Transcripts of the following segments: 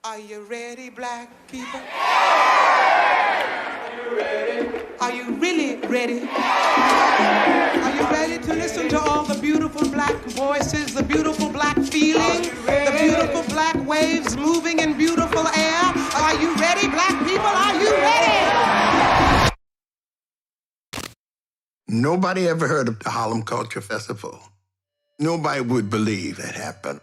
Are you ready, black people? Are you really ready? Are you ready to listen to all the beautiful black voices, the beautiful black feeling, the beautiful black waves moving in beautiful air? Are you ready, black people? Are you ready? Nobody ever heard of the Harlem Culture Festival. Nobody would believe it happened.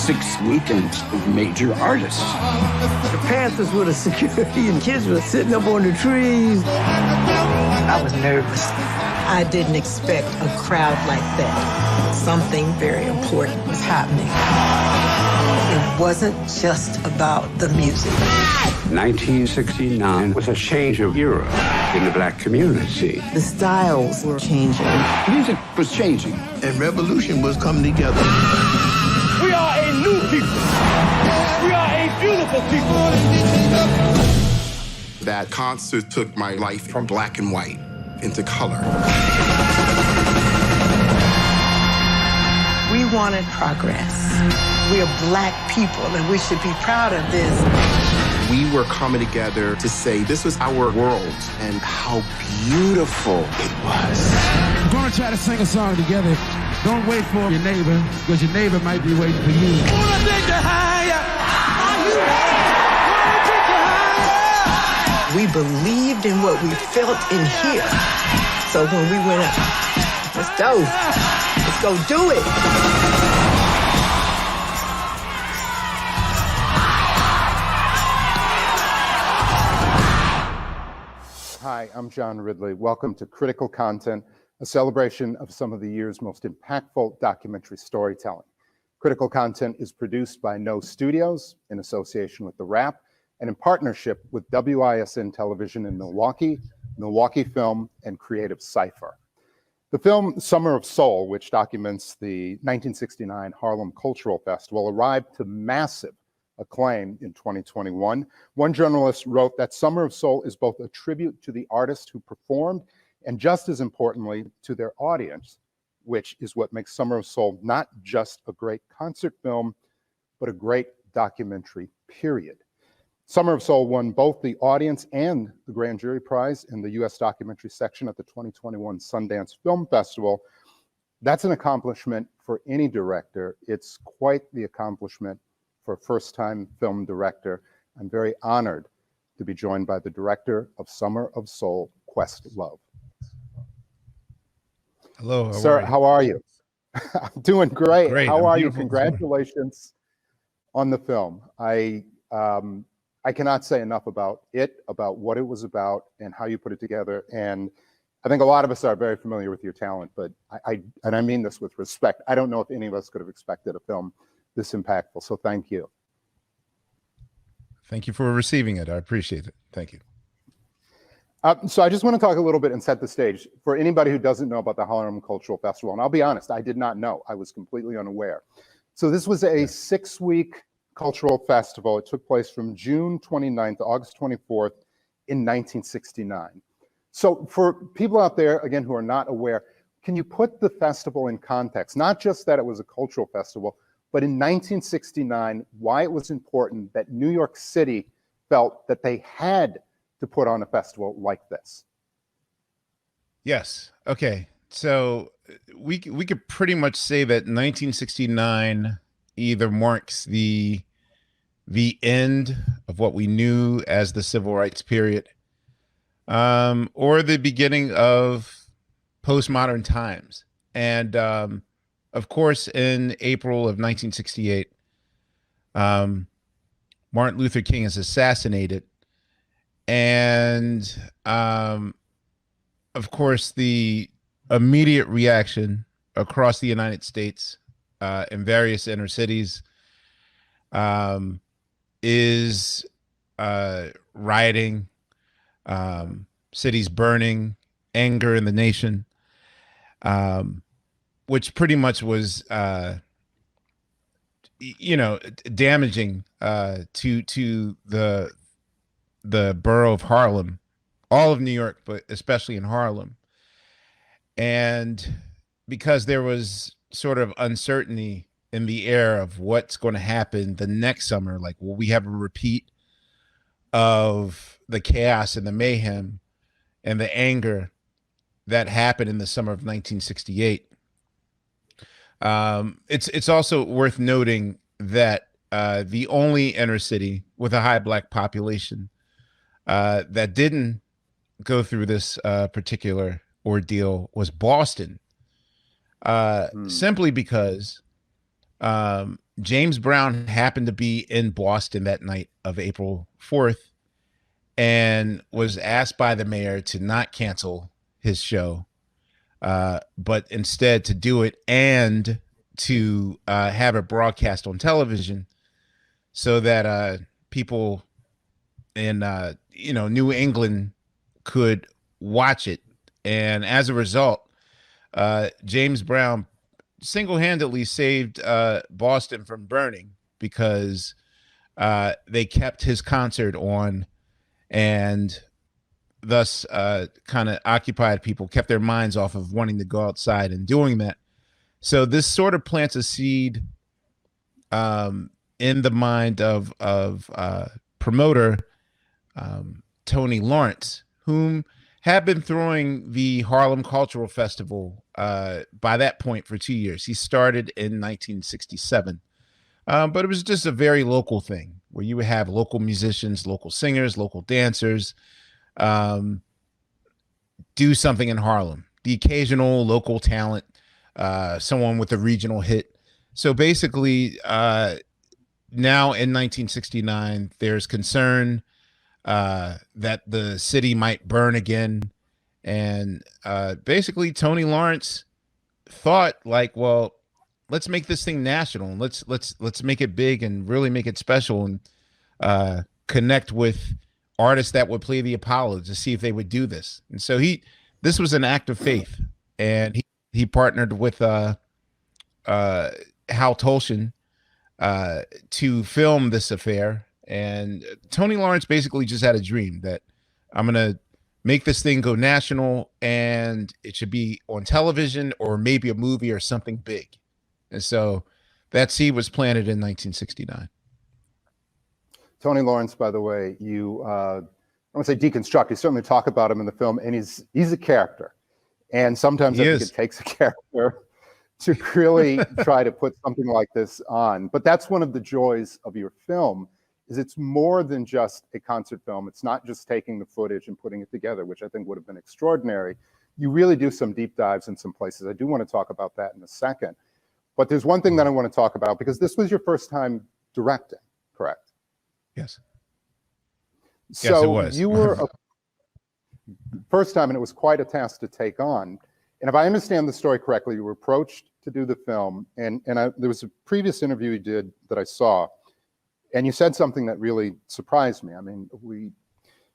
6 weekends of major artists. The Panthers were the security and kids were sitting up on the trees. I was nervous. I didn't expect a crowd like that. Something very important was happening. It wasn't just about the music. 1969 was a change of era in the black community. The styles were changing. Music was changing. And revolution was coming together. We are a new people. We are a beautiful people. That concert took my life from black and white into color. We wanted progress. We are black people, and we should be proud of this. We were coming together to say this was our world and how beautiful it was. We're gonna try to sing a song together. Don't wait for your neighbor, because your neighbor might be waiting for you. Wanna take you higher? Are you ready? Wanna take you higher? We believed in what we felt in here. So when we went up, let's go. Let's go do it. Hi, I'm John Ridley. Welcome to Critical Content, a celebration of some of the year's most impactful documentary storytelling. Critical Content is produced by No Studios in association with TheWrap and in partnership with WISN Television in Milwaukee, Milwaukee Film, and Creative Cipher. The film Summer of Soul, which documents the 1969 Harlem Cultural Festival, arrived to massive acclaim in 2021. One journalist wrote that Summer of Soul is both a tribute to the artists who performed and, just as importantly, to their audience, which is what makes Summer of Soul not just a great concert film, but a great documentary, period. Summer of Soul won both the audience and the grand jury prize in the U.S. documentary section at the 2021 Sundance Film Festival. That's an accomplishment for any director. It's quite the accomplishment for a first-time film director. I'm very honored to be joined by the director of Summer of Soul, Questlove. Hello, sir. How are you? I'm doing great. How are you? Beautiful. Congratulations on the film. I cannot say enough about it, about what it was about, and how you put it together. And I think a lot of us are very familiar with your talent, but I mean this with respect. I don't know if any of us could have expected a film this impactful. So thank you. Thank you for receiving it. I appreciate it. Thank you. So I just want to talk a little bit and set the stage for anybody who doesn't know about the Harlem Cultural Festival. And I'll be honest, I did not know. I was completely unaware. So this was a 6-week cultural festival. It took place from June 29th to August 24th in 1969. So for people out there, again, who are not aware, can you put the festival in context? Not just that it was a cultural festival, but in 1969, why it was important that New York City felt that they had to put on a festival like this. Yes. Okay. So we could pretty much say that 1969 either marks the end of what we knew as the civil rights period, or the beginning of postmodern times. And of course, in April of 1968, Martin Luther King is assassinated. And of course, the immediate reaction across the United States in various inner cities is rioting, cities burning, anger in the nation, which pretty much was, damaging to the borough of Harlem, all of New York, but especially in Harlem. And because there was sort of uncertainty in the air of what's going to happen the next summer. Like, will we have a repeat of the chaos and the mayhem and the anger that happened in the summer of 1968? It's also worth noting that the only inner city with a high Black population that didn't go through this particular ordeal was Boston, simply because James Brown happened to be in Boston that night of April 4th and was asked by the mayor to not cancel his show, but instead to do it and to have it broadcast on television so that people in New England could watch it. And as a result, James Brown single-handedly saved Boston from burning because they kept his concert on, and thus kind of occupied people, kept their minds off of wanting to go outside and doing that. So this sort of plants a seed in the mind of promoter Tony Lawrence, whom had been throwing the Harlem Cultural Festival by that point for 2 years. He started in 1967, but it was just a very local thing where you would have local musicians, local singers, local dancers do something in Harlem, the occasional local talent, someone with a regional hit. So basically, now in 1969, there's concern that the city might burn again. And basically, Tony Lawrence thought, like, well, let's make this thing national. Let's make it big and really make it special, and connect with artists that would play the Apollo to see if they would do this. And so this was an act of faith, and he partnered with Hal Tolshin to film this affair. And Tony Lawrence basically just had a dream that I'm gonna make this thing go national, and it should be on television or maybe a movie or something big. And so that seed was planted in 1969. Tony Lawrence, by the way, you I want to say deconstruct. You certainly talk about him in the film, and he's a character. And sometimes I think it takes a character to really try to put something like this on. But that's one of the joys of your film, is it's more than just a concert film. It's not just taking the footage and putting it together, which I think would have been extraordinary. You really do some deep dives in some places. I do want to talk about that in a second. But there's one thing that I want to talk about, because this was your first time directing, correct? Yes. So yes, it was. You were first time, and it was quite a task to take on. And if I understand the story correctly, you were approached to do the film, and there was a previous interview you did that I saw, and you said something that really surprised me. I mean,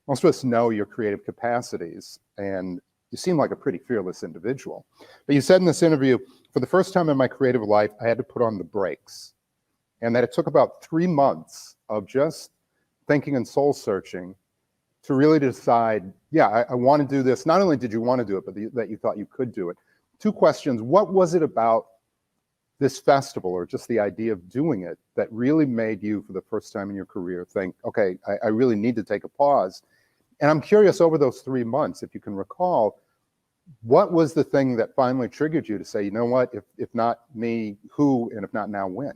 most of us know your creative capacities, and you seem like a pretty fearless individual. But you said in this interview, for the first time in my creative life, I had to put on the brakes, and that it took about 3 months of just thinking and soul searching to really decide, yeah, I want to do this. Not only did you want to do it, but that you thought you could do it. 2 questions. What was it about this festival, or just the idea of doing it, that really made you, for the first time in your career, think, okay, I really need to take a pause? And I'm curious, over those 3 months, if you can recall, what was the thing that finally triggered you to say, you know what, if not me, who, and if not now, when?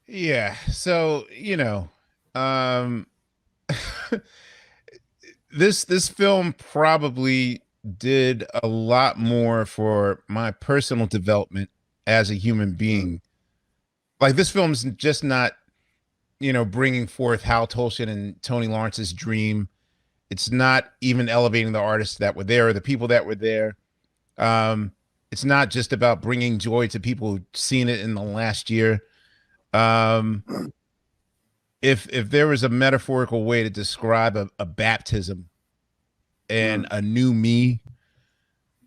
Yeah. So, this film probably did a lot more for my personal development as a human being. Like, this film's just not, bringing forth Hal Tolshin and Tony Lawrence's dream. It's not even elevating the artists that were there or the people that were there. It's not just about bringing joy to people who've seen it in the last year. If there was a metaphorical way to describe a baptism and a new me,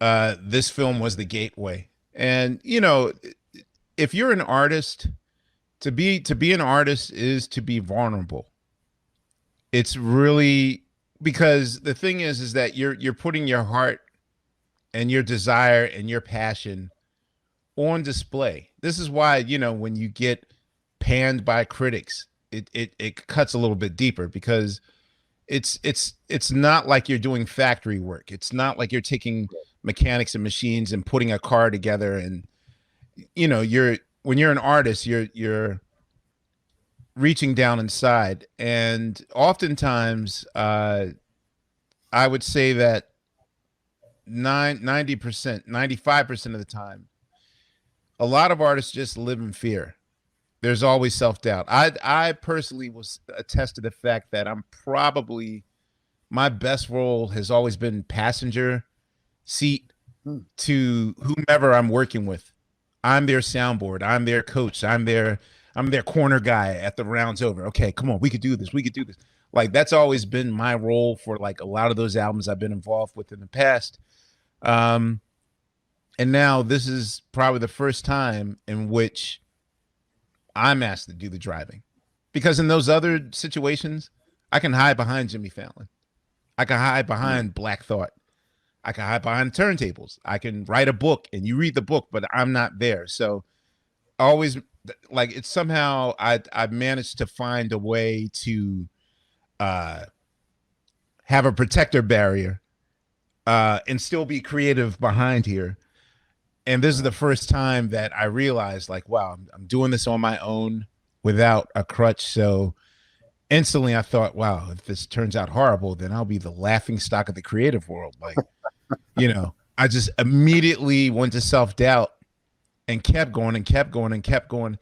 this film was the gateway. And if you're an artist, to be an artist is to be vulnerable. It's really, because the thing is that you're putting your heart and your desire and your passion on display. This is why, you know, when you get panned by critics, it cuts a little bit deeper, because it's not like you're doing factory work. It's not like you're taking mechanics and machines and putting a car together. And, you know, when you're an artist, you're reaching down inside. And oftentimes, I would say that 90%, 95% of the time, a lot of artists just live in fear. There's always self-doubt. I personally was attest to the fact that I'm probably, my best role has always been passenger seat to whomever I'm working with. I'm their soundboard. I'm their coach. I'm their corner guy at the rounds over. Okay, come on, we could do this. We could do this. Like, that's always been my role for like a lot of those albums I've been involved with in the past. And now this is probably the first time in which I'm asked to do the driving, because in those other situations, I can hide behind Jimmy Fallon. I can hide behind Black Thought. I can hide behind turntables. I can write a book and you read the book, but I'm not there. So always, like, it's somehow I've managed to find a way to have a protector barrier and still be creative behind here. And this is the first time that I realized, like, wow, I'm doing this on my own without a crutch. So instantly I thought, wow, if this turns out horrible, then I'll be the laughing stock of the creative world. Like, you know, I just immediately went to self-doubt and kept going and kept going and kept going.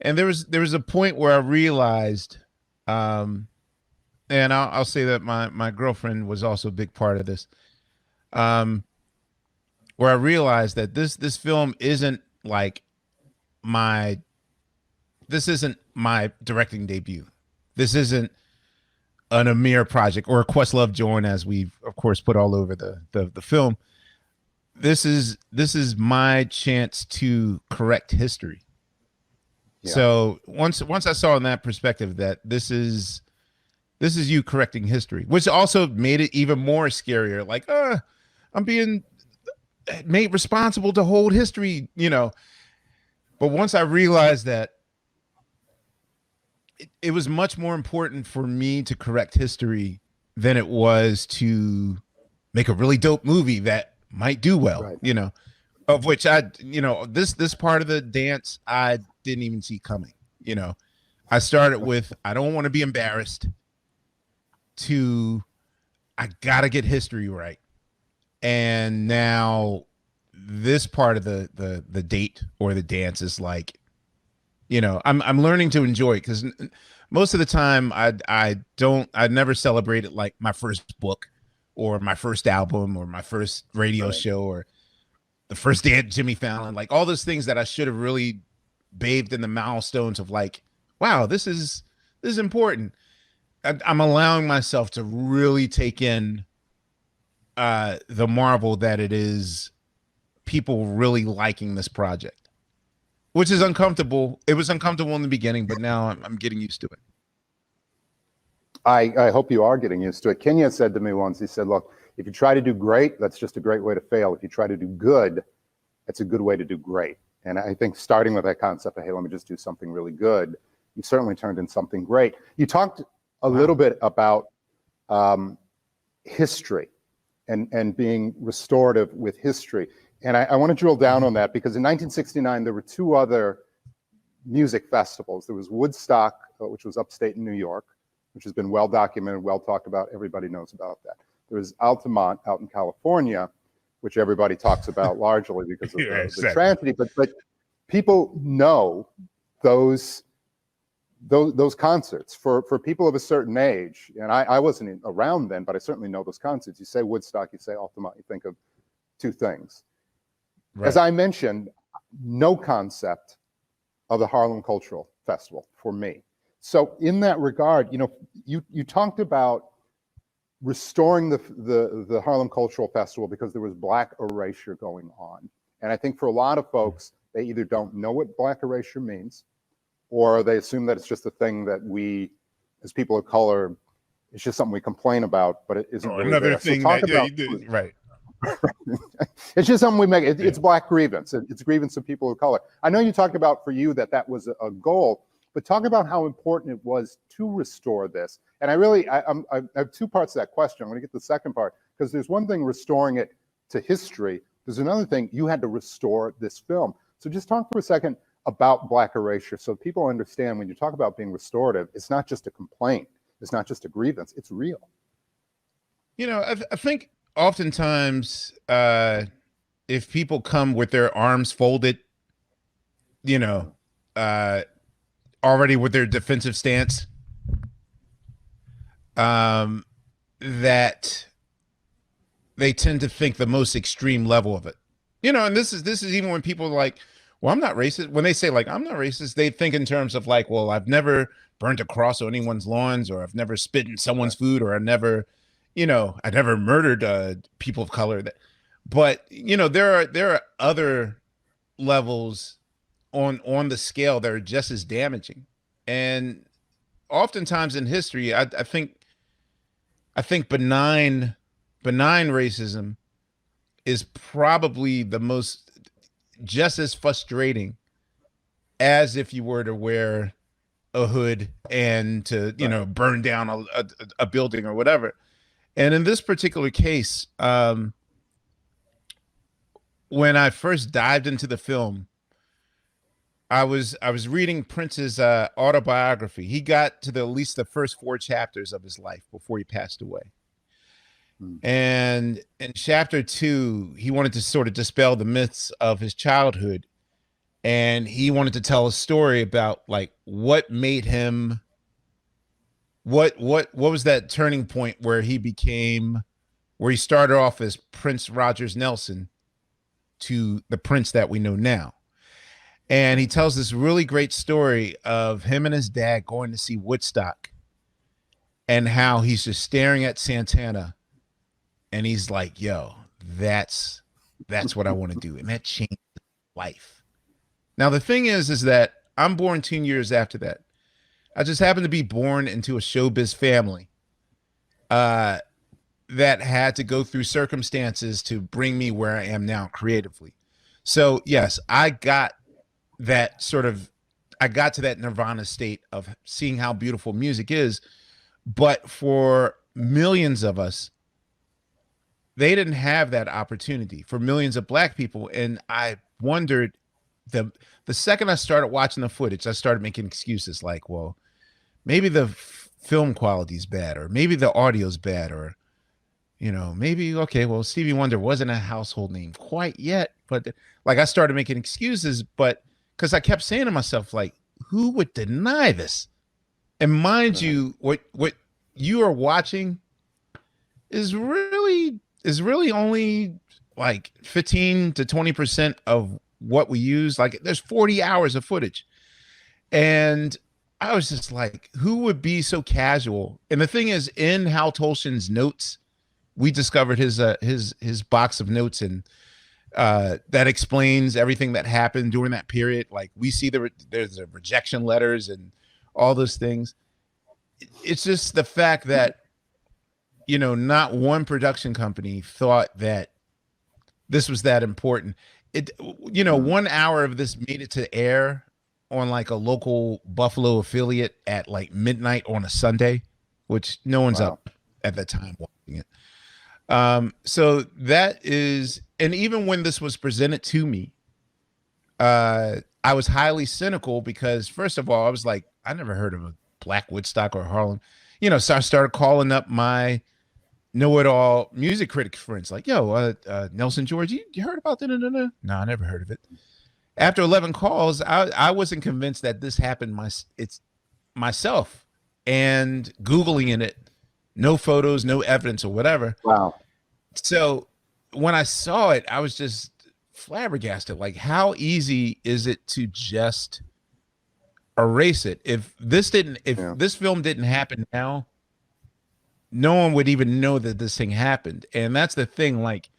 And there was a point where I realized, and I'll say that my girlfriend was also a big part of this, where I realized that this film isn't like this isn't my directing debut. This isn't an Amir project or a Questlove joint, as we've of course put all over the film. This is my chance to correct history. Yeah. So once I saw in that perspective that this is you correcting history, which also made it even more scarier. Like, I'm being made responsible to hold history, you know. But once I realized that it was much more important for me to correct history than it was to make a really dope movie that might do well, right. You know, of which this part of the dance I didn't even see coming. You know, I started with, I don't want to be embarrassed, to I gotta get history right. And now this part of the date or the dance is like, you know, I'm learning to enjoy it, because most of the time I never celebrate it like my first book or my first album or my first radio show or the first day at Jimmy Fallon, like all those things that I should have really bathed in the milestones of, like, wow, this is important. I'm allowing myself to really take in the marvel that it is, people really liking this project, which is uncomfortable. It was uncomfortable in the beginning, but now I'm getting used to it. I hope you are getting used to it. Kenya said to me once, he said, look, if you try to do great, that's just a great way to fail. If you try to do good, that's a good way to do great. And I think starting with that concept of, hey, let me just do something really good, you certainly turned in something great. You talked a little bit about history and being restorative with history. And I want to drill down on that, because in 1969, there were two other music festivals. There was Woodstock, which was upstate in New York, which has been well documented, well talked about. Everybody knows about that. There was Altamont out in California, which everybody talks about largely because of the tragedy. But people know those concerts for people of a certain age. And I wasn't around then, but I certainly know those concerts. You say Woodstock, you say Altamont, you think of two things. Right. As I mentioned, no concept of the Harlem Cultural Festival for me. So in that regard, you know, you talked about restoring the Harlem Cultural Festival because there was Black erasure going on. And I think for a lot of folks, they either don't know what Black erasure means, or they assume that it's just a thing that we, as people of color, it's just something we complain about, but it isn't really another there. thing so that, right. It's just something we make. It's Black grievance. It's grievance of people of color. I know you talked about for you that was a goal, but talk about how important it was to restore this. And I have two parts to that question. I'm going to get the second part, because there's one thing restoring it to history. There's another thing, you had to restore this film. So just talk for a second about Black erasure, so people understand when you talk about being restorative, it's not just a complaint. It's not just a grievance. It's real. You know, I think oftentimes if people come with their arms folded, you know, already with their defensive stance, that they tend to think the most extreme level of it. You know, and this is even when people are like, well, I'm not racist. When they say like, I'm not racist, they think in terms of like, well, I've never burnt a cross on anyone's lawns, or I've never spit in someone's food, or I never murdered people of color. But, you know, there are other levels on the scale that are just as damaging. And oftentimes in history, I think benign racism is probably the most, just as frustrating as if you were to wear a hood and to, you know, burn down a building or whatever. And in this particular case, when I first dived into the film, I was reading Prince's autobiography. He got to at least the first 4 chapters of his life before he passed away. And in chapter 2, he wanted to sort of dispel the myths of his childhood. And he wanted to tell a story about like what made him, what was that turning point where he started off as Prince Rogers Nelson to the Prince that we know now. And he tells this really great story of him and his dad going to see Woodstock, and how he's just staring at Santana. And he's like, yo, that's what I want to do. And that changed life. Now, the thing is that I'm born 10 years after that. I just happened to be born into a showbiz family that had to go through circumstances to bring me where I am now creatively. So, yes, I got to that nirvana state of seeing how beautiful music is. But for millions of us, they didn't have that opportunity, for millions of Black people. And I wondered, the second I started watching the footage, I started making excuses like, well, maybe the film quality is bad, or maybe the audio is bad, or, you know, maybe, okay, well, Stevie Wonder wasn't a household name quite yet. But like, I started making excuses, but because I kept saying to myself, like, who would deny this? And mind you, what you are watching is really only like 15 to 20% of what we use. Like, there's 40 hours of footage. And I was just like, who would be so casual? And the thing is, in Hal Tolshin's notes, we discovered his box of notes, and that explains everything that happened during that period. Like, we see there's the rejection letters and all those things. It's just the fact that, you know, not one production company thought that this was that important. It, you know, 1 hour of this made it to air on like a local Buffalo affiliate at like midnight on a Sunday, which no one's up at that time watching it. So that is, and even when this was presented to me, I was highly cynical because, first of all, I was like, I never heard of a Black Woodstock or Harlem, you know, so I started calling up my know-it-all music critic friends, like, yo, Nelson George, you heard about that? No, I never heard of it. After 11 calls, I wasn't convinced that this happened myself, and Googling it, no photos, no evidence or whatever. Wow. So when I saw it, I was just flabbergasted. Like, how easy is it to just erase it? If this film didn't happen now, no one would even know that this thing happened. And that's the thing, like,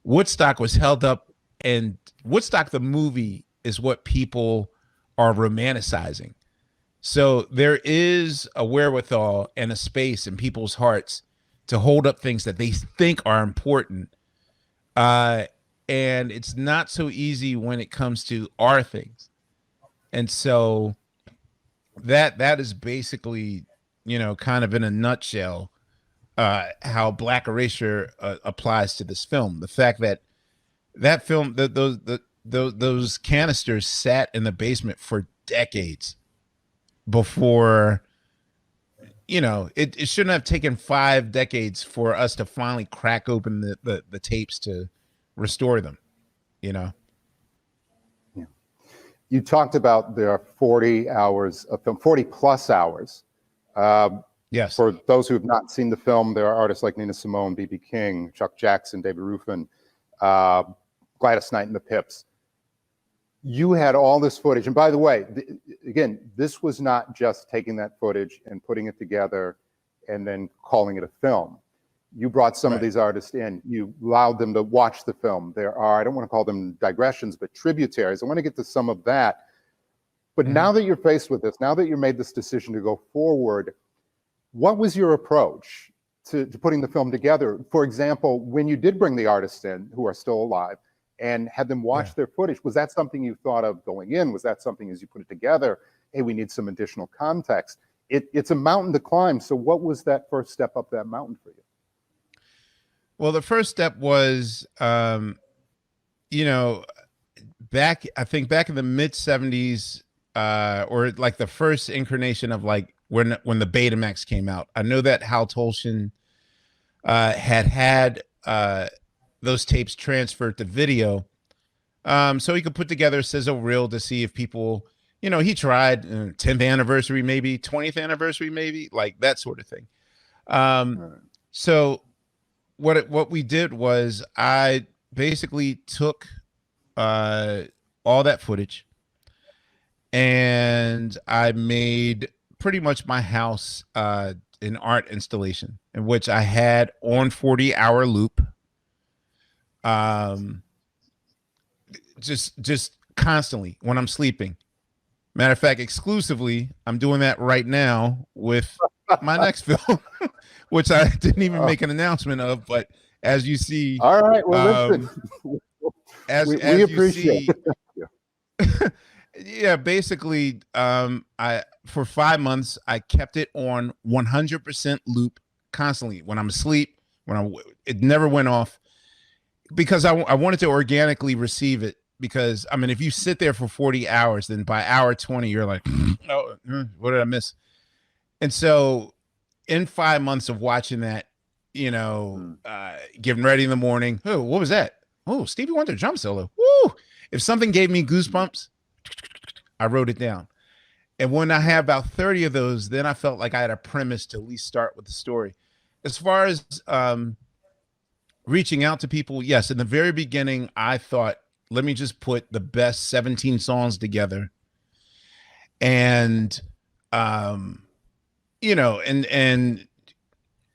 Woodstock was held up, and Woodstock the movie is what people are romanticizing. So there is a wherewithal and a space in people's hearts to hold up things that they think are important, And it's not so easy when it comes to our things. And so that is basically, kind of in a nutshell, how Black Erasure applies to this film. The fact that film, those canisters sat in the basement for decades before, it shouldn't have taken 5 decades for us to finally crack open the tapes to restore them, Yeah. You talked about there are 40 hours of film, 40 plus hours. Yes. For those who have not seen the film, there are artists like Nina Simone, B.B. King, Chuck Jackson, David Ruffin, Gladys Knight and the Pips. You had all this footage. And by the way, again, this was not just taking that footage and putting it together and then calling it a film. You brought some of these artists in. You allowed them to watch the film. There are, I don't want to call them digressions, but tributaries. I want to get to some of that. But now that you're faced with this, now that you made this decision to go forward, what was your approach to putting the film together? For example, when you did bring the artists in who are still alive and had them watch their footage, was that something you thought of going in? Was that something as you put it together, hey, we need some additional context? It's a mountain to climb. So what was that first step up that mountain for you? Well, the first step was, back in the mid 70s, or like the first incarnation of like when the Betamax came out. I know that Hal Tolshin had those tapes transferred to video, so he could put together a sizzle reel to see if people, he tried 10th anniversary, maybe 20th anniversary, maybe like that sort of thing. So what we did was I basically took all that footage and I made pretty much my house an art installation in which I had on 40-hour loop, just constantly when I'm sleeping. Matter of fact, exclusively, I'm doing that right now with my next film, which I didn't even make an announcement of. But as you see, all right, well, listen, as we appreciate it. Yeah, basically, for 5 months I kept it on 100% loop constantly when I'm asleep. It never went off because I wanted to organically receive it. Because I mean, if you sit there for 40 hours, then by hour 20, you're like, oh, what did I miss? And so, in 5 months of watching that, getting ready in the morning, oh, what was that? Oh, Stevie Wonder drum solo. Woo! If something gave me goosebumps, I wrote it down. And when I had about 30 of those, then I felt like I had a premise to at least start with the story. As far as reaching out to people, yes, in the very beginning, I thought, let me just put the best 17 songs together and, and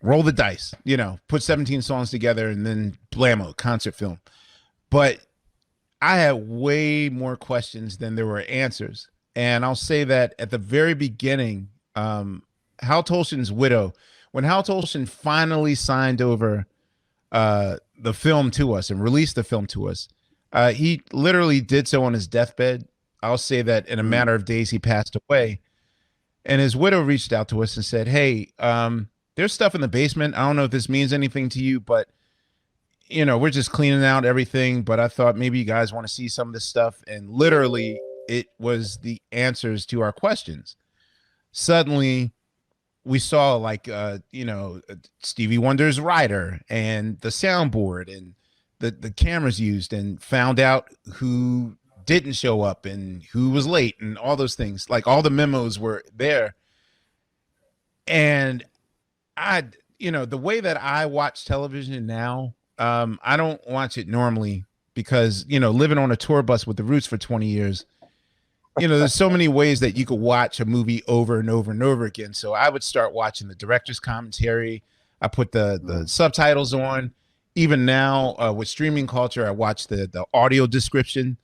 roll the dice, put 17 songs together and then blammo, concert film. But I had way more questions than there were answers. And I'll say that at the very beginning, Hal Tolshin's widow, when Hal Tolshin finally signed over the film to us and released the film to us, he literally did so on his deathbed. I'll say that in a matter of days, he passed away. And his widow reached out to us and said, hey, there's stuff in the basement. I don't know if this means anything to you, but, we're just cleaning out everything. But I thought maybe you guys want to see some of this stuff. And literally, it was the answers to our questions. Suddenly, we saw like, Stevie Wonder's rider and the soundboard and the cameras used, and found out who didn't show up and who was late and all those things. Like all the memos were there. And the way that I watch television now, I don't watch it normally because, living on a tour bus with the Roots for 20 years, there's so many ways that you could watch a movie over and over and over again. So I would start watching the director's commentary. I put the subtitles on. Even now with streaming culture, I watch the audio description.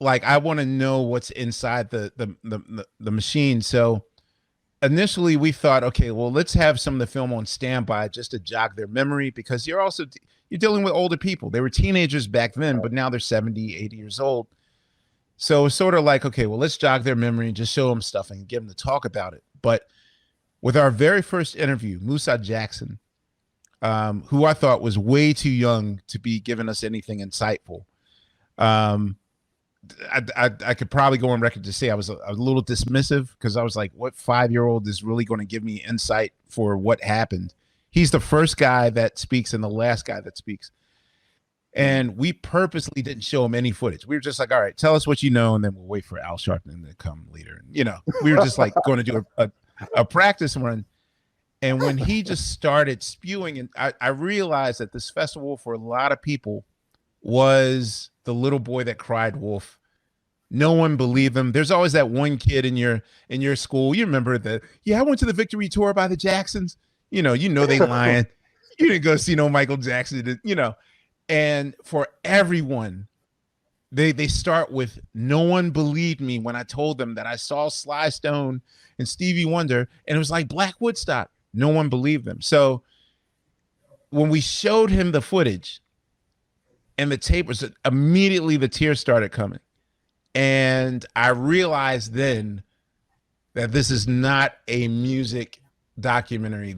Like I want to know what's inside the machine. So initially we thought, okay, well, let's have some of the film on standby just to jog their memory, because you're dealing with older people. They were teenagers back then, but now they're 70, 80 years old. So it's sort of like, okay, well, let's jog their memory and just show them stuff and get them to talk about it. But with our very first interview, Musa Jackson, who I thought was way too young to be giving us anything insightful. I could probably go on record to say I was a little dismissive, because I was like, what 5-year-old is really going to give me insight for what happened? He's the first guy that speaks and the last guy that speaks. And we purposely didn't show him any footage. We were just like, all right, tell us what you know, and then we'll wait for Al Sharpton to come later. You know, we were just like going to do a practice run. And when he just started spewing, and I realized that this festival for a lot of people was the little boy that cried wolf. No one believed him. There's always that one kid in your school. You remember I went to the Victory Tour by the Jacksons. You know they lying. You didn't go see no Michael Jackson, you know. And for everyone, they start with, no one believed me when I told them that I saw Sly Stone and Stevie Wonder, and it was like Black Woodstock. No one believed them. So when we showed him the footage and the tape was, immediately the tears started coming. And I realized then that this is not a music documentary.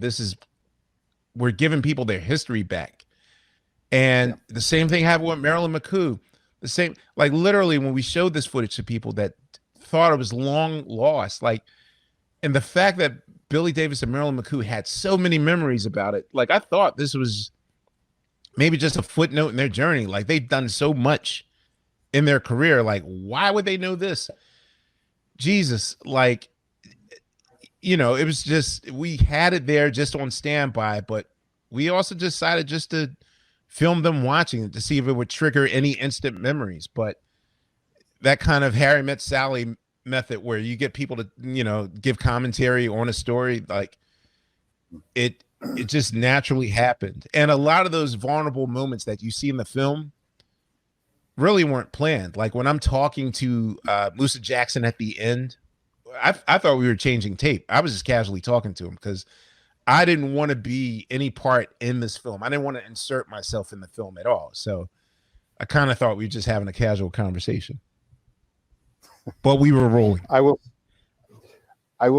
We're giving people their history back. And the same thing happened with Marilyn McCoo. The same, like literally when we showed this footage to people that thought it was long lost, like, and the fact that Billy Davis and Marilyn McCoo had so many memories about it, like I thought this was maybe just a footnote in their journey. Like they've done so much in their career. Like, why would they know this? Jesus, like, you know, it was just, we had it there just on standby, but we also decided just to film them watching it to see if it would trigger any instant memories. But that kind of Harry Met Sally method where you get people to, you know, give commentary on a story, like it just naturally happened. And a lot of those vulnerable moments that you see in the film really weren't planned. Like when I'm talking to Musa Jackson at the end, I thought we were changing tape. I was just casually talking to him because I didn't want to be any part in this film. I didn't want to insert myself in the film at all. So I kind of thought we were just having a casual conversation, but we were rolling. I will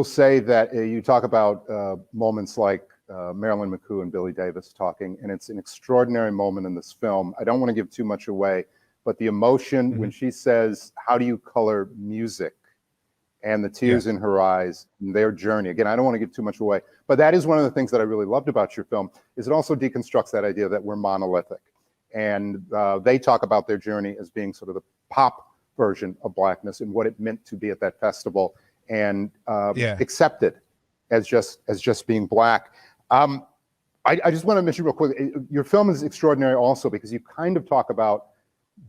say that you talk about moments like Marilyn McCoo and Billy Davis talking, and it's an extraordinary moment in this film. I don't want to give too much away, but the emotion when she says, "How do you color music?" and the tears in her eyes, and their journey. Again, I don't want to give too much away, but that is one of the things that I really loved about your film, is it also deconstructs that idea that we're monolithic. And they talk about their journey as being sort of the pop version of Blackness and what it meant to be at that festival, and accepted as just being Black. I just want to mention real quick, your film is extraordinary also because you kind of talk about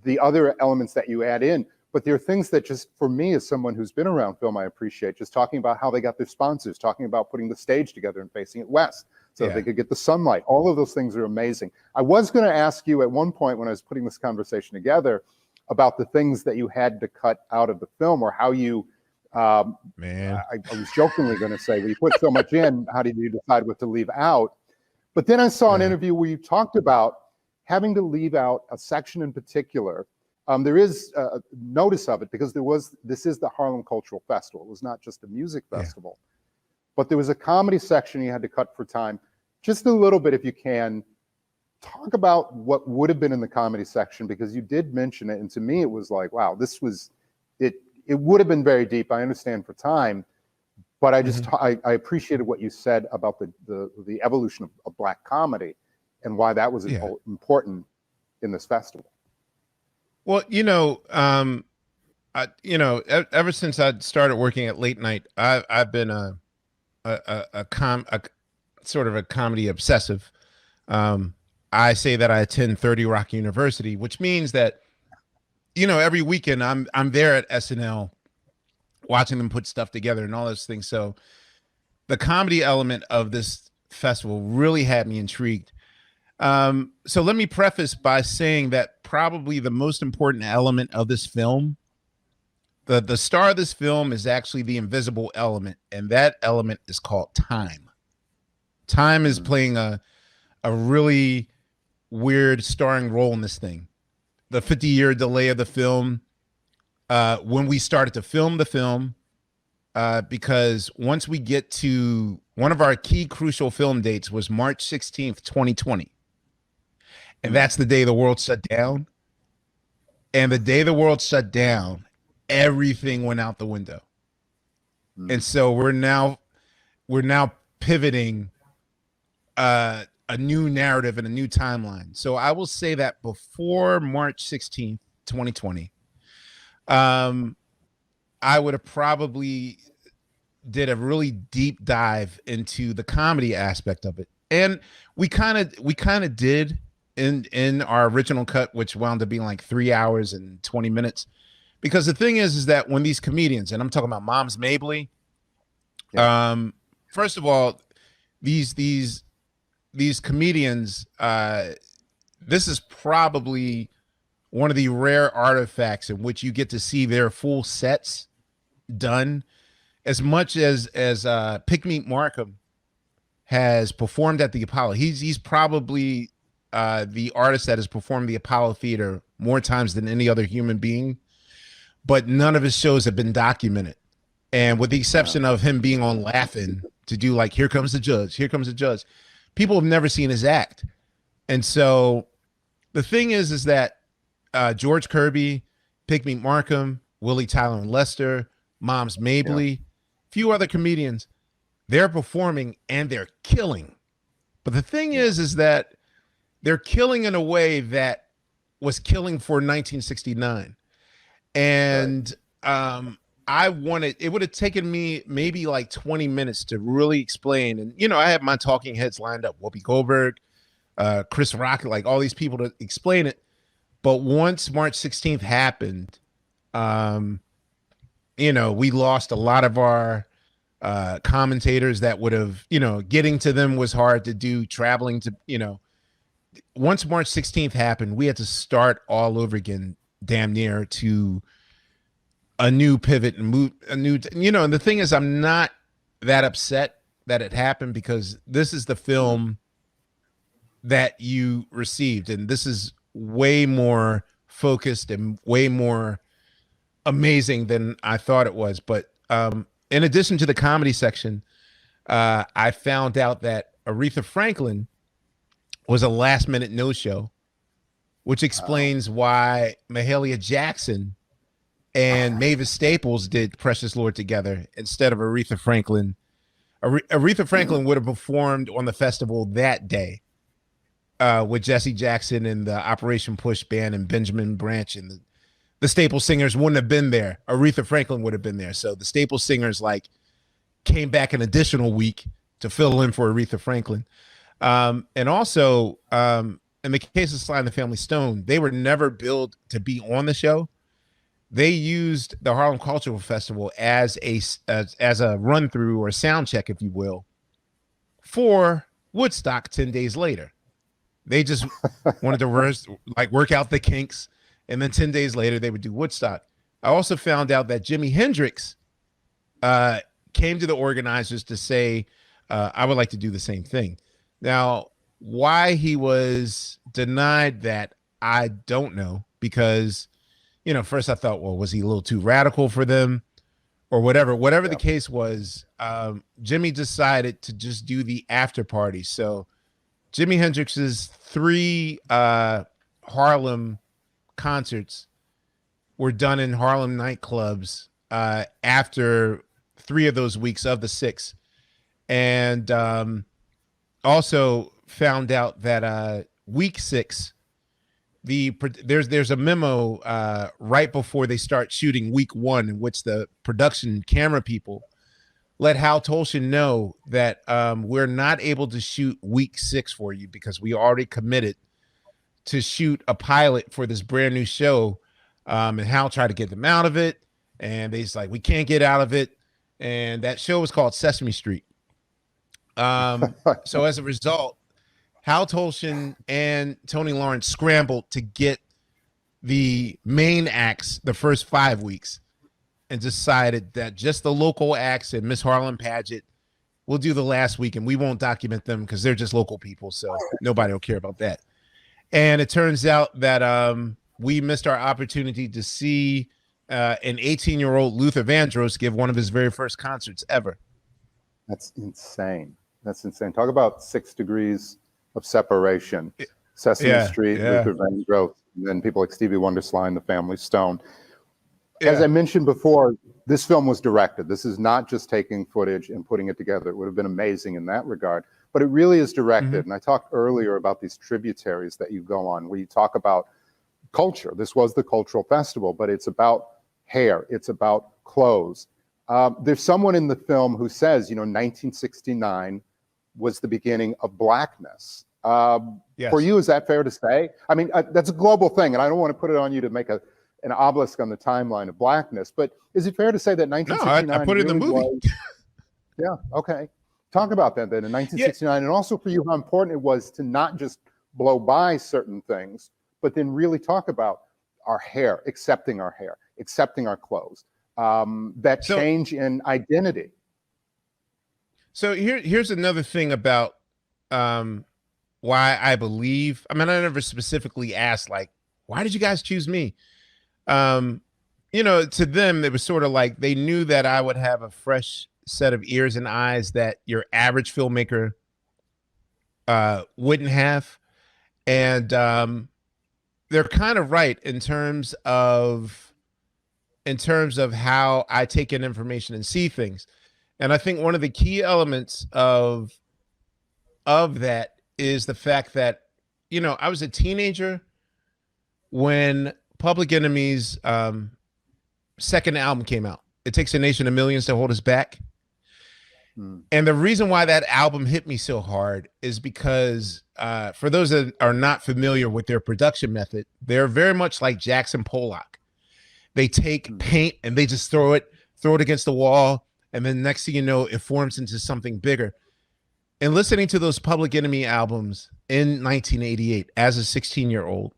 the other elements that you add in, but there are things that just, for me as someone who's been around film, I appreciate, just talking about how they got their sponsors, talking about putting the stage together and facing it west so that they could get the sunlight. All of those things are amazing. I was going to ask you at one point when I was putting this conversation together about the things that you had to cut out of the film, or how you, I was jokingly going to say, well, you put so much in, how did you decide what to leave out? But then I saw an interview where you talked about having to leave out a section in particular. There is a notice of it because this is the Harlem Cultural Festival. It was not just a music festival, but there was a comedy section you had to cut for time. Just a little bit, if you can, talk about what would have been in the comedy section, because you did mention it, and to me it was like, wow, this was it. It would have been very deep. I understand for time, but I just I appreciated what you said about the evolution of Black comedy and why that was important in this festival. Well, ever since I started working at late night, I've been a sort of a comedy obsessive. I say that I attend 30 Rock University, which means that, every weekend I'm there at SNL watching them put stuff together and all those things. So the comedy element of this festival really had me intrigued. So let me preface by saying that probably the most important element of this film The star of this film is actually the invisible element, and that element is called time. Time is playing a really weird starring role in this thing. The 50-year delay of the film, when we started to film the film, because once we get to one of our key crucial film dates was March 16th, 2020. And that's the day the world shut down. And the day the world shut down, everything went out the window. And so we're now pivoting a new narrative and a new timeline. So I will say that before March 16th, 2020, I would have probably did a really deep dive into the comedy aspect of it. And we kind of did in our original cut, which wound up being like 3 hours and 20 minutes. Because the thing is that when these comedians, and I'm talking about Moms Mabley, first of all, these comedians, this is probably one of the rare artifacts in which you get to see their full sets done. As much as Pickmeat Markham has performed at the Apollo, he's probably the artist that has performed the Apollo Theater more times than any other human being, but none of his shows have been documented. And with the exception of him being on Laugh-In to do like, here comes the judge, here comes the judge, people have never seen his act. And so the thing is that George Kirby, Pickmeat Markham, Willie Tyler and Lester, Moms Mabley, few other comedians, they're performing and they're killing. But the thing is that they're killing in a way that was killing for 1969. And it would have taken me maybe like 20 minutes to really explain. And, you know, I have my talking heads lined up, Whoopi Goldberg, Chris Rock, like all these people to explain it. But once March 16th happened, you know, we lost a lot of our commentators that would have, you know, getting to them was hard to do, traveling to, you know, once March 16th happened, we had to start all over again, damn near, to a new pivot and move a new, you know, and the thing is, I'm not that upset that it happened because this is the film that you received. And this is way more focused and way more amazing than I thought it was. But in addition to the comedy section, I found out that Aretha Franklin was a last minute no-show, which explains why Mahalia Jackson and Mavis Staples did Precious Lord together instead of Aretha Franklin. Aretha Franklin would have performed on the festival that day with Jesse Jackson and the Operation Push Band and Benjamin Branch, and the Staples singers wouldn't have been there. Aretha Franklin would have been there. So the Staples singers like came back an additional week to fill in for Aretha Franklin. And also, in the case of Sly and the Family Stone, they were never billed to be on the show. They used the Harlem Cultural Festival as a run through or sound check, if you will, for Woodstock 10 days later. They just wanted to work out the kinks, and then 10 days later they would do Woodstock. I also found out that Jimi Hendrix came to the organizers to say, I would like to do the same thing. Now, why he was denied that, I don't know, because, you know, first I thought, well, was he a little too radical for them or whatever? Whatever the case was, Jimmy decided to just do the after party. So Jimi Hendrix's 3 Harlem concerts were done in Harlem nightclubs after 3 of those weeks of the 6. And also found out that week 6, there's a memo right before they start shooting week 1 in which the production camera people let Hal Tolshin know that we're not able to shoot week 6 for you because we already committed to shoot a pilot for this brand new show. And Hal tried to get them out of it, and they's like, we can't get out of it. And that show was called Sesame Street. So as a result, Hal Tolshin and Tony Lawrence scrambled to get the main acts the first 5 weeks. and decided that just the local acts and Miss Harlan Paget, we'll do the last week and we won't document them because they're just local people. So nobody will care about that. And it turns out that we missed our opportunity to see an 18-year-old Luther Vandross give one of his very first concerts ever. That's insane. That's insane. Talk about 6 degrees of separation. Sesame Street, Luther Vandross, and then people like Stevie Wonder, Sly and the Family Stone. As I mentioned before, this film was directed. This is not just taking footage and putting it together. It would have been amazing in that regard, but it really is directed. And I talked earlier about these tributaries that you go on, where you talk about culture. This was the cultural festival, but it's about hair. It's about clothes. There's someone in the film who says, 1969 was the beginning of blackness. For you, is that fair to say? I mean, that's a global thing, and I don't want to put it on you to make an obelisk on the timeline of blackness, but is it fair to say that 1969? No, I put it in the movie. Yeah, okay. Talk about that then in 1969, and also for you how important it was to not just blow by certain things, but then really talk about our hair, accepting our clothes, that change in identity. So here's another thing about why I believe, I never specifically asked, like, why did you guys choose me? To them, it was sort of like they knew that I would have a fresh set of ears and eyes that your average filmmaker wouldn't have. And they're kind of right in terms of how I take in information and see things. And I think one of the key elements of that is the fact that, I was a teenager when Public Enemy's second album came out. It Takes a Nation of Millions to Hold Us Back. And the reason why that album hit me so hard is because for those that are not familiar with their production method, they're very much like Jackson Pollock. They take paint and they just throw it against the wall, and then next thing you know, it forms into something bigger. And listening to those Public Enemy albums in 1988 as a 16-year-old,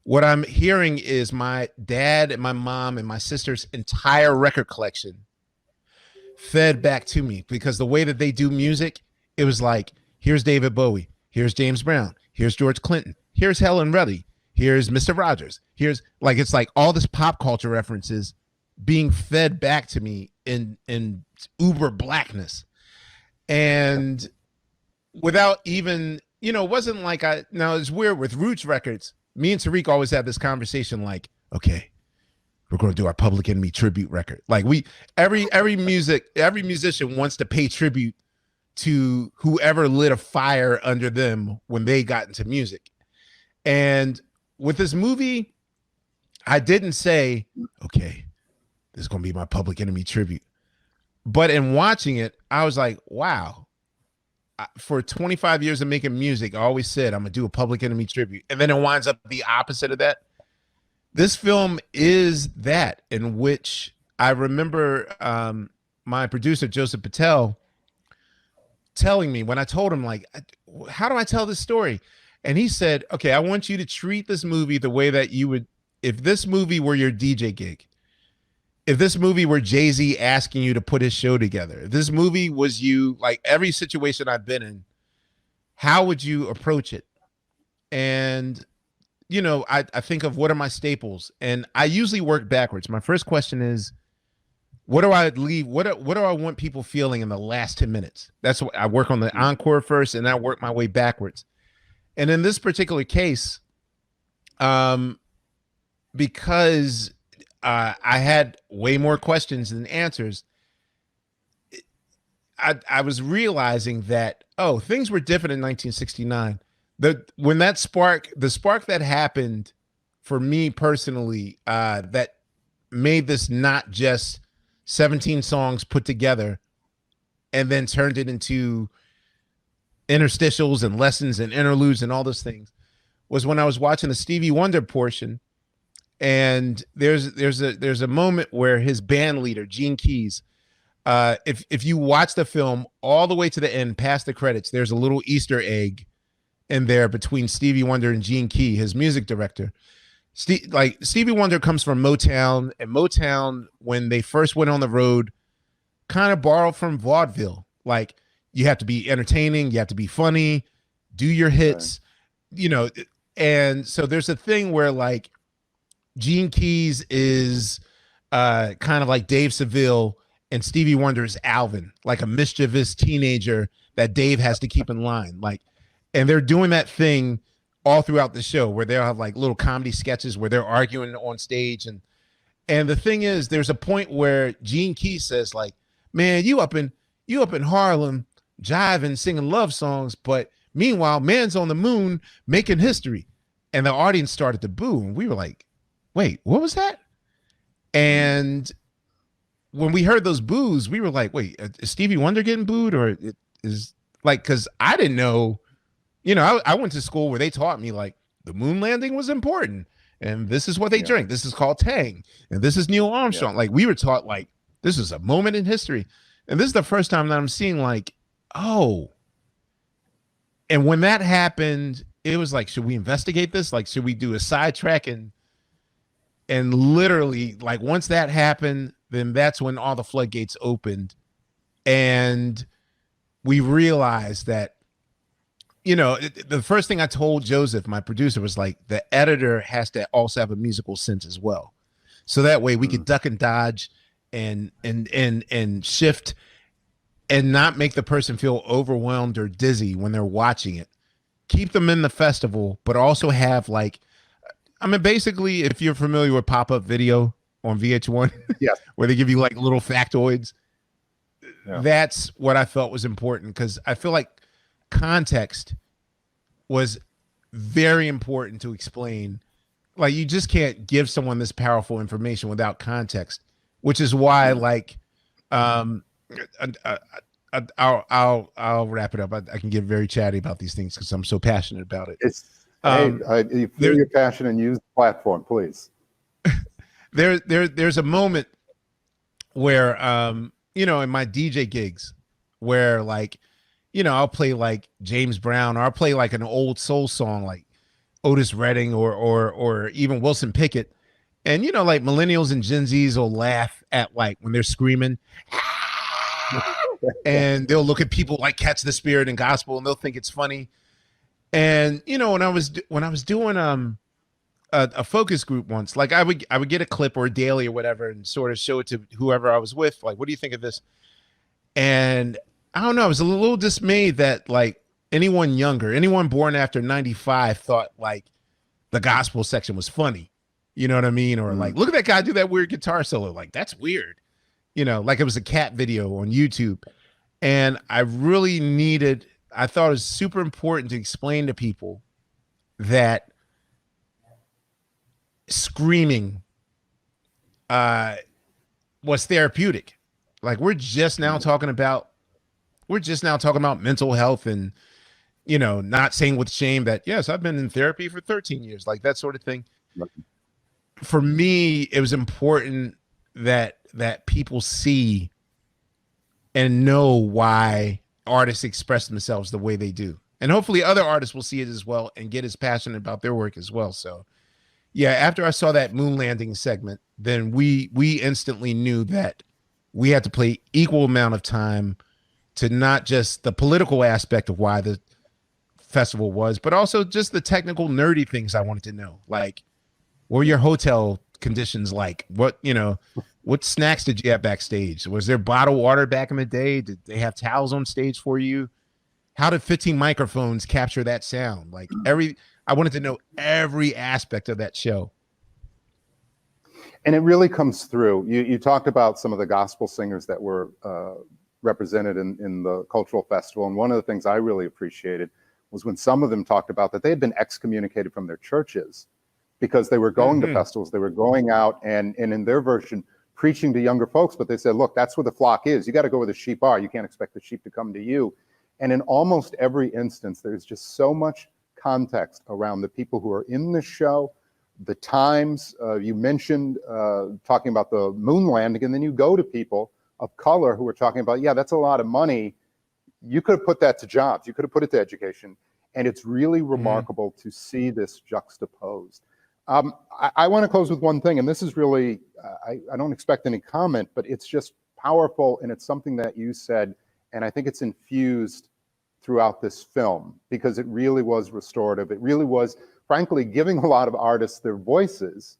what I'm hearing is my dad and my mom and my sister's entire record collection fed back to me, because the way that they do music, it was like, here's David Bowie, here's James Brown, here's George Clinton, here's Helen Reddy, here's Mr. Rogers, here's like, it's like all this pop culture references being fed back to me in uber blackness. And without even, it wasn't like now it's weird with Roots Records. Me and Tariq always had this conversation like, okay, we're going to do our Public Enemy tribute record. Like every musician wants to pay tribute to whoever lit a fire under them when they got into music. And with this movie, I didn't say, okay, this is going to be my Public Enemy tribute. But in watching it, I was like, wow. For 25 years of making music, I always said I'm going to do a Public Enemy tribute. And then it winds up the opposite of that. This film is that, in which I remember my producer, Joseph Patel, telling me when I told him, like, how do I tell this story? And he said, okay, I want you to treat this movie the way that you would, if this movie were your DJ gig, if this movie were Jay-Z asking you to put his show together, if this movie was you, like every situation I've been in, how would you approach it? And, I think of what are my staples, and I usually work backwards. My first question is, what do I leave? What do I want people feeling in the last 10 minutes? That's what I work on, the encore first, and I work my way backwards. And in this particular case, because I had way more questions than answers, I was realizing that, things were different in 1969. When the spark that happened for me personally, that made this not just 17 songs put together and then turned it into interstitials and lessons and interludes and all those things, was when I was watching the Stevie Wonder portion. And there's a moment where his band leader, Gene Keys, if you watch the film all the way to the end, past the credits, there's a little Easter egg in there between Stevie Wonder and Gene Key, his music director. Stevie Wonder comes from Motown, and Motown, when they first went on the road, kind of borrowed from vaudeville. Like, you have to be entertaining, you have to be funny, do your hits, you know. And so there's a thing where like Gene Keys is kind of like Dave Seville, and Stevie Wonder is Alvin, like a mischievous teenager that Dave has to keep in line. Like, and they're doing that thing all throughout the show where they'll have like little comedy sketches where they're arguing on stage. And the thing is, there's a point where Gene Keys says like, man, you up in Harlem jiving, singing love songs, but meanwhile, man's on the moon making history. And the audience started to boo. And we were like, wait, what was that? And when we heard those boos, we were like, wait, is Stevie Wonder getting booed? Or it is like, because I didn't know, you know, I went to school where they taught me like the moon landing was important. And this is what they drink. This is called Tang. And this is Neil Armstrong. Like, we were taught like, this is a moment in history. And this is the first time that I'm seeing like, oh. And when that happened, it was like, should we investigate this? Like, should we do a sidetrack? And literally, like, once that happened, then that's when all the floodgates opened. And we realized that, you know, the first thing I told Joseph, my producer, was like, the editor has to also have a musical sense as well. So that way we could duck and dodge and shift and not make the person feel overwhelmed or dizzy when they're watching it. Keep them in the festival, but also have like, I mean, basically, if you're familiar with pop-up video on VH1, where they give you like little factoids, that's what I felt was important, because I feel like context was very important to explain. Like, you just can't give someone this powerful information without context, which is why, like, I'll wrap it up. I can get very chatty about these things because I'm so passionate about it. You feel your passion and use the platform, please. There's a moment where, you know, in my DJ gigs where, like, you know, I'll play like James Brown, or I'll play like an old soul song like Otis Redding or even Wilson Pickett. And, you know, like millennials and Gen Zs will laugh at like when they're screaming and they'll look at people like Catch the Spirit and gospel and they'll think it's funny. And, you know, when I was doing a focus group once, like I would get a clip or a daily or whatever and sort of show it to whoever I was with. Like, what do you think of this? And I don't know, I was a little dismayed that like anyone younger, anyone born after 95 thought like the gospel section was funny. You know what I mean? Or like, look at that guy do that weird guitar solo. Like, that's weird. You know, like it was a cat video on YouTube. And I really I thought it was super important to explain to people that screaming was therapeutic. Like, we're just now talking about mental health and, you know, not saying with shame that, yes, I've been in therapy for 13 years, like that sort of thing. Right. For me, it was important that people see and know why artists express themselves the way they do. And hopefully other artists will see it as well and get as passionate about their work as well. So yeah, after I saw that moon landing segment, then we instantly knew that we had to play equal amount of time to not just the political aspect of why the festival was, but also just the technical nerdy things I wanted to know. Like, what were your hotel conditions like? What snacks did you have backstage? Was there bottled water back in the day? Did they have towels on stage for you? How did 15 microphones capture that sound? Like, I wanted to know every aspect of that show. And it really comes through. You talked about some of the gospel singers that were represented in the cultural festival. And one of the things I really appreciated was when some of them talked about that they had been excommunicated from their churches because they were going to festivals. They were going out and in their version, preaching to younger folks. But they said, look, that's where the flock is. You got to go where the sheep are. You can't expect the sheep to come to you. And in almost every instance, there's just so much context around the people who are in the show, the times. You mentioned talking about the moon landing, and then you go to people of color who are talking about, yeah, that's a lot of money. You could have put that to jobs. You could have put it to education. And it's really remarkable to see this juxtaposed. I want to close with one thing, and this is really, I don't expect any comment, but it's just powerful, and it's something that you said, and I think it's infused throughout this film, because it really was restorative. It really was, frankly, giving a lot of artists their voices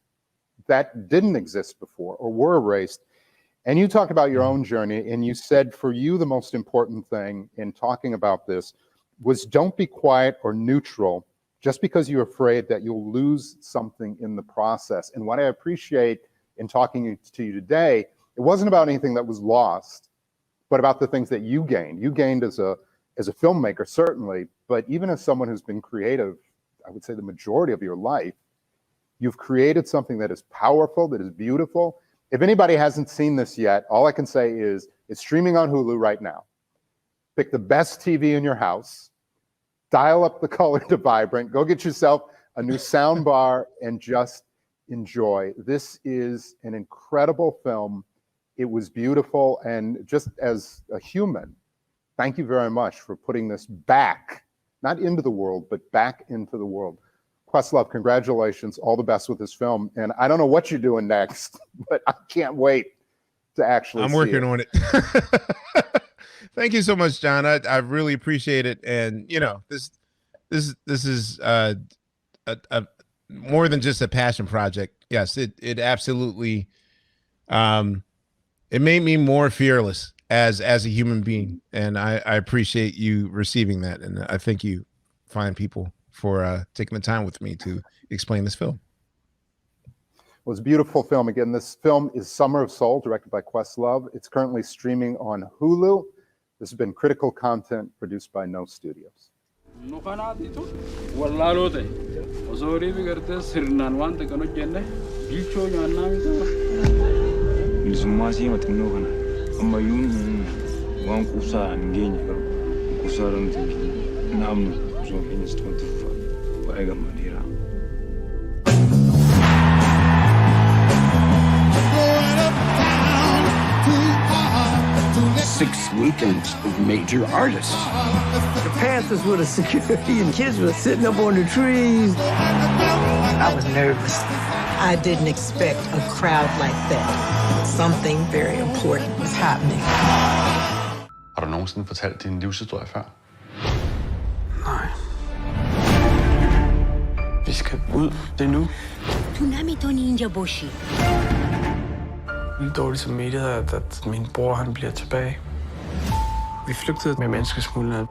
that didn't exist before or were erased. And you talked about your own journey, and you said for you the most important thing in talking about this was don't be quiet or neutral just because you're afraid that you'll lose something in the process. And what I appreciate in talking to you today, it wasn't about anything that was lost, but about the things that you gained. You gained as a filmmaker, certainly, but even as someone who's been creative, I would say the majority of your life, you've created something that is powerful, that is beautiful. If anybody hasn't seen this yet, all I can say is it's streaming on Hulu right now. Pick the best TV in your house, dial up the color to vibrant, go get yourself a new sound bar and just enjoy. This is an incredible film. It was beautiful, and just as a human, thank you very much for putting this back, not into the world, but back into the world. Questlove, congratulations, all the best with this film. And I don't know what you're doing next, but I can't wait to actually see it. I'm working on it. Thank you so much, John. I really appreciate it. And you know, this is more than just a passion project. Yes, it absolutely it made me more fearless as a human being, and I appreciate you receiving that, and I thank you, fine people, for taking the time with me to explain this film. Well, it's a beautiful film. Again, this film is Summer of Soul, directed by Questlove. It's currently streaming on Hulu. This has been Critical Content, produced by No Studios. Six weekends of major artists. The Panthers were the security and kids were sitting up on the trees. I was nervous. I didn't expect a crowd like that. Something very important was happening. Har du nogensinde fortalt din livshistorie før? Nej. Vi skal ud. Det er nu. Det dårligt som mediet, at min bror han bliver tilbage. Vi flygtede med menneskesmuglerne.